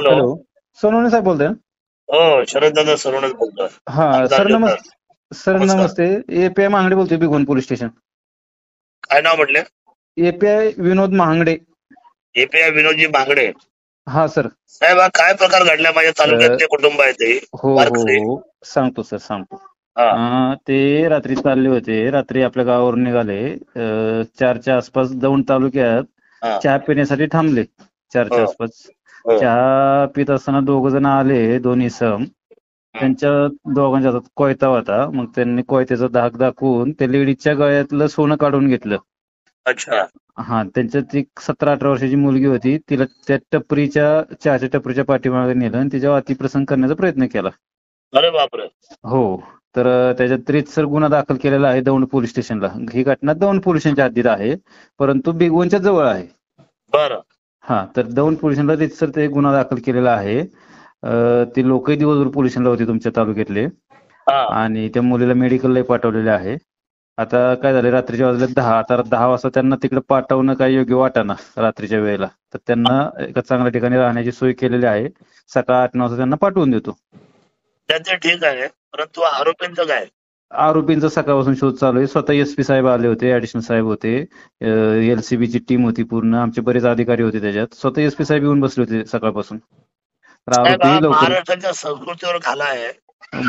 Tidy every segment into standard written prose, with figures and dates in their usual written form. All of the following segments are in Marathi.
हॅलो. हॅलो. सोनवणे साहेब बोलताय ना? हो, शरददादा सरोणच बोलतोय. हा आमदार सर जोरदार. सर नमस्कार. नमस्ते. एपीआय महांगडे बोलतोय, भिगवण पोलीस स्टेशन. काय नाव म्हटले? एपीआय विनोद महांगडे. एपीआय विनोदजी बांगडे. हा सर. साहेब, हा काय प्रकार घडला? माझ्या तालुक्यातले कुटुंब आहे ते हो हो वारकरी. हो सांगतो सर, सांगतो. हा. ते रात्री चालले होते, रात्री आपल्या गावावरून निघाले. 4च्या आसपास दौंड तालुक्यात हा. चहा पिण्यासाठी थांबले. 4च्या हो. आसपास हो. चहा पित असताना 2 जण आले, 2 इसम. त्यांच्या दोघांच्या हातात कोयता होता. मग त्यांनी कोयत्याचा धाक दाखवून त्या लेडीजच्या गळ्यातलं सोनं काढून घेतलं. अच्छा. हा, त्यांच्यात एक 17-18 वर्षाची मुलगी होती. तिला त्या चहाच्या टपरीच्या पाठीमागे नेलं आणि तिच्यावर अतिप्रसंग करण्याचा प्रयत्न केला. अरे बापरे. हो. तर त्याच्यात रीतसर गुन्हा दाखल केलेला आहे दौंड पोलीस स्टेशनला. ही घटना दौंड पोलिसांच्या हद्दीत आहे, परंतु भिगवणच्या जवळ आहे. बरं. हा, तर दौंड पोलिसांना रीतसर ते गुन्हा दाखल केलेला आहे. ते लोकही दिवसभर पोलिसांना होते तुमच्या तालुक्यातले, हा. आणि त्या मुलीला मेडिकलला पाठवलेले आहे. आता काय झालं, रात्रीच्या वाजले 10. आता 10 वाजता त्यांना तिकडे पाठवणं काही योग्य वाटेना रात्रीच्या वेळेला. तर त्यांना एका चांगल्या ठिकाणी राहण्याची सोय केलेली आहे. सकाळ 8-9 वाजता त्यांना पाठवून देतो. त्याचं ठीक आहे, परंतु आरोपींचं काय? आरोपींचा सकाळपासून शोध चालू आहे. स्वतः एसपी साहेब आले होते, ऍडिशनल साहेब होते, एलसीबीची टीम होती पूर्ण, आमचे बरेच अधिकारी होते त्याच्यात. स्वतः एसपी साहेब येऊन बसले होते सकाळपासून. तर साहेब, हा आरोपी लवकर. महाराष्ट्राच्या संस्कृतीवर घाला आहे.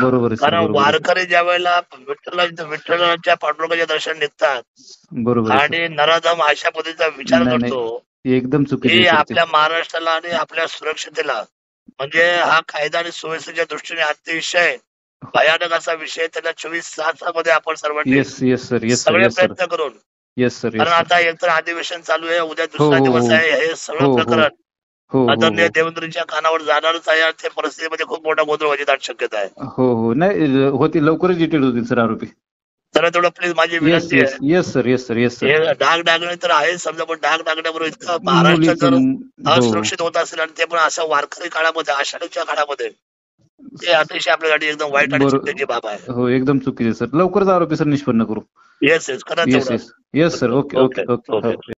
बरोबर आहे सर, कारण बरोबर आहे. वारकरी ज्या वेळेला विठ्ठलाच्या पांडुरंगाच्या दर्शन निघतात बरोबर आहे सर. आणि नराधम अशा पद्धतीचा विचार नाही करतो, नाही, एकदम चुकीचे ही आहे सर ते. आपल्या महाराष्ट्राला आणि आपल्या सुरक्षतेला, म्हणजे हा कायदा आणि सुव्यवस्थेच्या दृष्टीने अतिशय भयानक असा विषय. त्याला 24 तासामध्ये आपण सर्वांनी yes yes sir, yes sir, सगळे येस सर, प्रयत्न करून, येस सर, कारण येस सर. आता एकतर अधिवेशन चालू आहे, उद्या हो दुसरा हो दिवस हो आहे, हे सगळं हो हो प्रकरण हो हो आदरणीय हो देवेंद्रजींच्या कानावर जाणारच आहे. आणि त्या परिस्थितीमध्ये खूप मोठा गोंधळ व्हायची दाट शक्यता आहे. हो हो, नाही होती, लवकरच डिटेल होतील सर आरोपी. तर तेवढं प्लीज माझी येस विनंती येस आहे. Yes sir, yes sir, yes sir. हे डागडागणे तर आहे समजा, पण डागडागण्याबरोबर इतकं महाराष्ट्र मुलीचं जर हो असुरक्षित होत असेल, आणि ते पण अशा वारकरी काळामध्ये, आषाढीच्या काळामध्ये, ते अतिशय आपल्यासाठी एकदम वाईट आणि बरो चिंतेची बाब आहे. हो, एकदम चुकीचे सर. लवकरच आरोपी सर निष्पन्न करू. येस येस, करा येस तेवढं. Yes yes sir. Okay okay okay okay. Okay. हो.